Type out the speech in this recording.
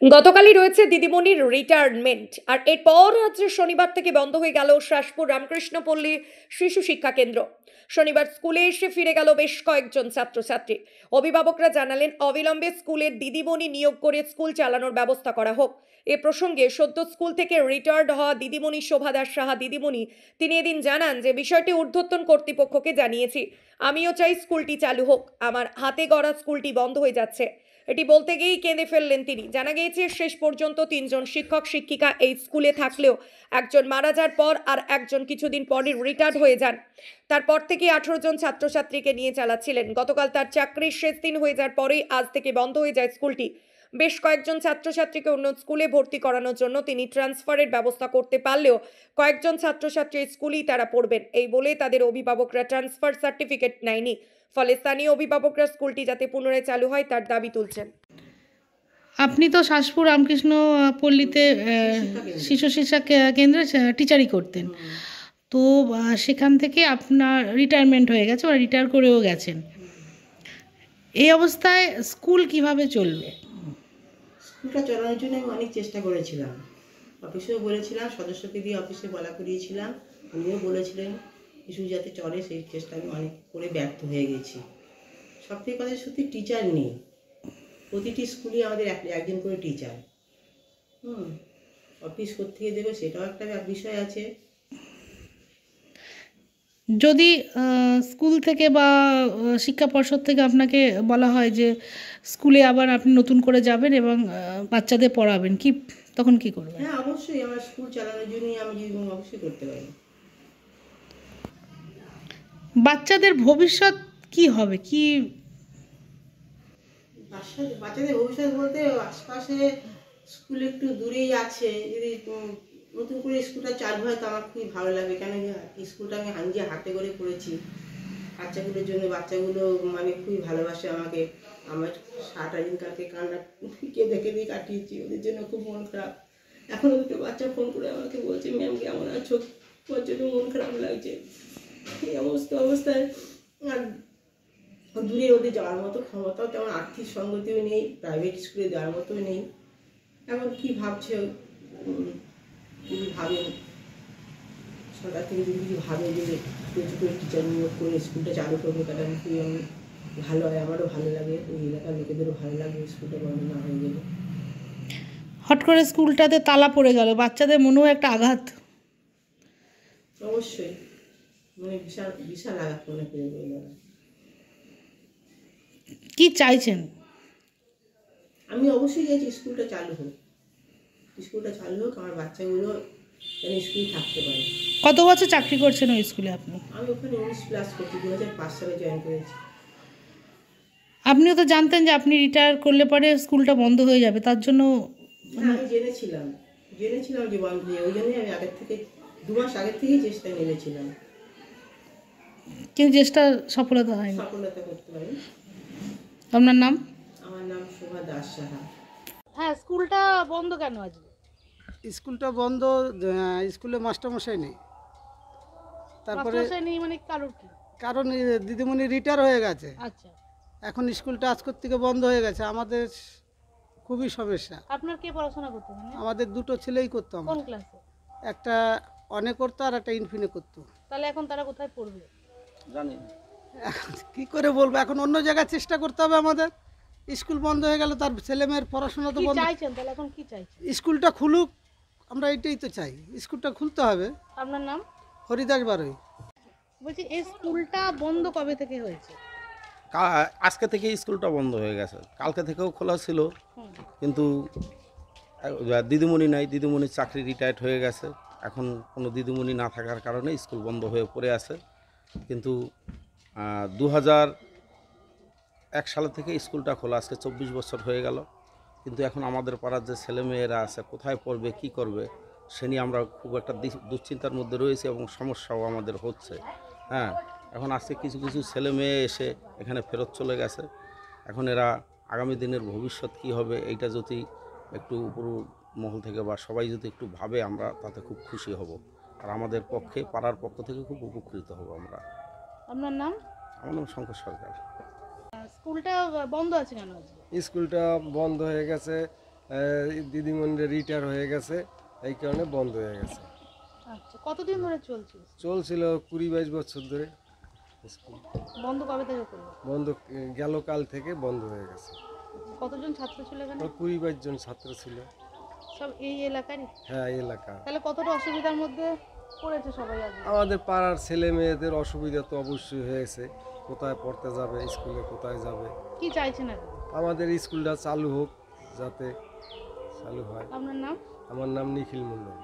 গতকালই রয়েছে দিদিমণির রিটায়ারমেন্ট, আর এরপর আজ শনিবার থেকে বন্ধ হয়ে গেল শাসপুর রামকৃষ্ণপল্লী শিশু শিক্ষা কেন্দ্র। শনিবার স্কুলে এসে ফিরে গেল বেশ কয়েকজন ছাত্রছাত্রী। অভিভাবকরা জানালেন অবিলম্বে স্কুলের দিদিমণি নিয়োগ করে স্কুল চালানোর ব্যবস্থা করা হোক। এ প্রসঙ্গে সদ্য স্কুল থেকে রিটায়ার্ড হওয়া দিদিমণি শোভা দাস সাহা দিদিমণি তিনি এদিন জানান যে বিষয়টি ঊর্ধ্বতন কর্তৃপক্ষকে জানিয়েছি। আমিও চাই স্কুলটি চালু হোক, আমার হাতে গড়া স্কুলটি বন্ধ হয়ে যাচ্ছে। এটি বলতে গিয়েই কেঁদে ফেললেন তিনি। জানা গিয়েছে শেষ পর্যন্ত 3জন শিক্ষক শিক্ষিকা এই স্কুলে থাকলেও একজন মারা যাওয়ার পর আর একজন কিছুদিন পরই রিটায়ার্ড হয়ে যান। তারপর থেকে 18 জন ছাত্রছাত্রীকে নিয়ে চালাচ্ছিলেন। গতকাল তার চাকরির শেষ দিন হয়ে যাওয়ার পরেই আজ থেকে বন্ধ হয়ে যায় স্কুলটি। বেশ কয়েকজন ছাত্রছাত্রীকে অন্য স্কুলে ভর্তি করানোর জন্য তিনি ট্রান্সফারের ব্যবস্থা করতে পারলেও কয়েকজন ছাত্রছাত্রী স্কুলেই তারা পড়বেন এই বলে তাদের অভিভাবকরা ট্রান্সফার সার্টিফিকেট নেয়নি। ফলে স্থানীয় অভিভাবকরা স্কুলটি যাতে পুনরায় চালু হয় তার দাবি তুলছেন। আপনি তো শাসপুর রামকৃষ্ণ পল্লীতে শিশু শিক্ষা কেন্দ্রে টিচারই করতেন, তো সেখান থেকে আপনার রিটায়ারমেন্ট হয়ে গেছে বা রিটায়ার করেও গেছেন। এই অবস্থায় স্কুল কিভাবে চলবে? স্কুলটা চালানোর জন্য আমি অনেক চেষ্টা করেছিলাম, অফিসেও বলেছিলাম, সদস্যকে দিয়ে অফিসে বলা করিয়েছিলাম, উনিও বলেছিলেন কিছু যাতে চলে, সেই চেষ্টা আমি অনেক করে ব্যর্থ হয়ে গেছি। সব থেকে কথা সত্যি টিচার নেই, প্রতিটি স্কুলে আমাদের একজন করে টিচার। অফিস কোত্থেকে দেবে সেটাও একটা বিষয় আছে। যদি স্কুল থেকে বা শিক্ষা পর্ষদ থেকে আপনাকে বলা হয় যে স্কুলে আবার আপনি নতুন করে যাবেন এবং বাচ্চাদের পড়াবেন, কি তখন কি করবেন? হ্যাঁ, অবশ্যই আমার স্কুল চালানোর জন্যই আমি অবশ্যই করতে পারি। বাচ্চাদের ভবিষ্যৎ কি হবে? কি বাচ্চাদের ভবিষ্যৎ বলতে আশপাশে স্কুল একটু দূরেই আছে, যদি নতুন করে স্কুলটা চালু হয় তো আমার খুবই ভালো লাগে। কেন স্কুলটা আমি নিজে হাতে করে করেছি বাচ্চাগুলোর জন্য। বাচ্চাগুলো মানে খুবই ভালোবাসে আমাকে। আমার সারাটা দিন কালকে কান্না কেঁদে কাটিয়েছি, ওদের জন্য খুব মন খারাপ। এখনও দুটো বাচ্চা ফোন করে আমাকে বলছে, ম্যাম কেমন আছো, ওর জন্য মন খারাপ লাগছে। এই অবস্থায় আর দূরে ওদের যাওয়ার মতো ক্ষমতাও তেমন, আর্থিক সঙ্গতিও নেই, প্রাইভেট স্কুলে যাওয়ার মতোও নেই। এখন কি ভাবছে, যদি ভাবেন সরকার থেকে যদি কিছু ভাবে যে কিছু করে টিচার নিয়োগ করে স্কুলটা চালু করবে, তাহলে খুবই ভালো হয়, আমারও ভালো লাগে, ওই এলাকার লোকেদেরও ভালো লাগে স্কুলটা বন্ধ না হয়ে গেলে। হট করে স্কুলটাতে তালা পড়ে গেল, বাচ্চাদের মনেও একটা আঘাত। অবশ্যই মানে বিশাল বিশাল আঘাত মনে করে গেল। কি চাইছেন? আমি অবশ্যই চাইছি স্কুলটা চালু হোক, আমার বাচ্চাগুলো যেন স্কুলে থাকতে পারে। কত বছর চাকরি করছেন ওই স্কুলে আপনি? আমি ওখানে 19+ করছি, 2005 সালে জয়েন করেছি। আপনিও তো জানতেন যে আপনি রিটায়ার করলে পরে স্কুলটা বন্ধ হয়ে যাবে, তার জন্য? আমি জেনেছিলাম যে বন্ধ হয়ে, ওই জন্যই আমি 2 মাস আগের থেকেই চেষ্টা নেমেছিলাম, কিন্তু চেষ্টা সফলতা হয়নি। সফলতা করতে পারি। আপনার নাম? আমার নাম শোভা দাস সাহা। হ্যাঁ, স্কুলটা বন্ধ কেন আজকে? স্কুলটা বন্ধ, স্কুলে মাস্টারমশাই নেই। তারপরে নেই মানে কারোর কি কারণ দিদিমণি রিটায়ার হয়ে গেছে, আচ্ছা, এখন স্কুলটা আজকের থেকে বন্ধ হয়ে গেছে। আমাদের খুবই সমস্যা। আপনার কে পড়াশোনা করতো? আমাদের দুটো ছেলেই করতো, কোন ক্লাসে? একটা অনে করতো আর একটা ইনফিনে করতো। তাহলে এখন তারা কোথায় পড়বে? জানি না, এখন কী করে বলবো, এখন অন্য জায়গায় চেষ্টা করতে হবে আমাদের। স্কুল বন্ধ হয়ে গেল, তার ছেলেমেয়ের পড়াশোনা তো বন্ধ। চাইছেন তাহলে এখন কি চাইছেন? স্কুলটা খুলুক, আমরা এটাই তো চাই, স্কুলটা খুলতে হবে। আপনার নাম? হরিদাস বারুই। বলছি এই স্কুলটা বন্ধ কবে থেকে হয়েছে? আজকে থেকে স্কুলটা বন্ধ হয়ে গেছে, কালকে থেকেও খোলা ছিল, কিন্তু দিদিমণি নাই, দিদিমণির চাকরি রিটায়ার্ড হয়ে গেছে। এখন কোনো দিদিমণি না থাকার কারণে স্কুল বন্ধ হয়ে পড়ে আছে। কিন্তু 2001 সালে থেকে স্কুলটা খোলা, আজকে 24 বছর হয়ে গেল। কিন্তু এখন আমাদের পাড়ার যে ছেলেমেয়েরা আছে কোথায় পড়বে, কি করবে, সে নিয়ে আমরা খুব একটা দুশ্চিন্তার মধ্যে রয়েছি এবং সমস্যাও আমাদের হচ্ছে। হ্যাঁ, এখন আজকে কিছু কিছু ছেলে মেয়ে এসে এখানে ফেরত চলে গেছে। এখন এরা আগামী দিনের ভবিষ্যৎ কি হবে এইটা যদি একটু উপর মহল থেকে বা সবাই যদি একটু ভাবে, আমরা তাতে খুব খুশি হব, আর আমাদের পক্ষে পাড়ার পক্ষ থেকে খুব উপকৃত হব আমরা। আপনার নাম? আমার নাম শঙ্কর সরকার। স্কুলটা বন্ধ আছে কেন আজকে? স্কুলটা বন্ধ হয়ে গেছে, দিদিমণি রিটায়ার হয়ে গেছে, এই কারণে বন্ধ হয়ে গেছে। আচ্ছা, কতদিন ধরে চলছে? চলছিল 20-22 বছর ধরে স্কুল। বন্ধ কবে থেকে করলো? বন্ধ গেল কাল থেকে বন্ধ হয়ে গেছে। কতজন ছাত্র ছিল এখানে? 20-22 জন ছাত্র ছিল। সব এই এলাকারই? হ্যাঁ, এই এলাকা। তাহলে কতটা অসুবিধার মধ্যে পড়েছে সবাই আজ? আমাদের পাড়ার ছেলে মেয়েদের অসুবিধা তো অবশ্যই হয়েছে, কোথায় পড়তে যাবে, স্কুলে কোথায় যাবে। কি চাইছেন এখন? আমাদের স্কুলটা চালু হোক, যাতে চালু হয়। আপনার নাম? আমার নাম নিখিল মণ্ডল।